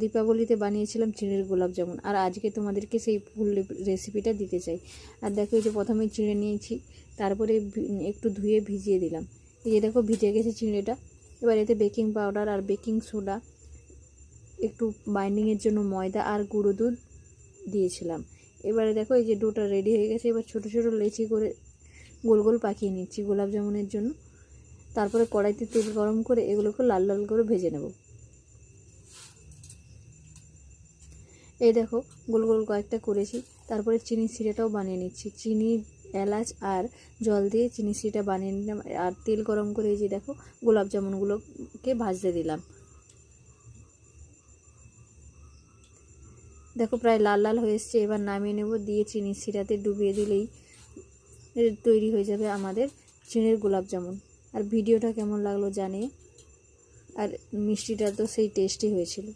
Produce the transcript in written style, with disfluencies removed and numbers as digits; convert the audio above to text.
দীপাবলিতে বানিয়েছিলাম চিঁড়ের গোলাপ জামুন, আর আজকে তোমাদেরকে সেই ফুল রেসিপিটা দিতে চাই। আর দেখো এই যে প্রথমে চিঁড়ে নিয়েছি, তারপরে একটু ধুয়ে ভিজিয়ে দিলাম। এই যে দেখো ভিজে গেছে চিঁড়েটা। এবার এতে বেকিং পাউডার আর বেকিং সোডা, একটু বাইন্ডিংয়ের জন্য ময়দা আর গুঁড়ো দুধ দিয়েছিলাম। এবারে দেখো এই যে ডোটা রেডি হয়ে গেছে। এবার ছোটো ছোটো লেচি করে গোল গোল পাকিয়ে নিচ্ছি গোলাপ জামুনের জন্য। তারপরে কড়াইতে তেল গরম করে এগুলোকে লাল লাল করে ভেজে নেব। এই দেখো গোল গোল কয়েকটা করেছি। তারপরে চিনি সিরাটাও বানিয়ে নিচ্ছি। চিনি, এলাচ আর জল দিয়ে চিনি সিরাটা বানিয়ে নিলাম। আর তেল গরম করে এই যে দেখো গোলাপ জামুনগুলোকে ভাজতে দিলাম। দেখো প্রায় লাল লাল হয়ে এসছে। এবার নামিয়ে নেব, দিয়ে চিনি সিরাতে ডুবিয়ে দিলেই তৈরি হয়ে যাবে আমাদের চিঁড়ের গোলাপ জামুন। আর ভিডিওটা কেমন লাগলো জানিয়ে। আর মিষ্টিটা তো সেই টেস্টি হয়েছিল।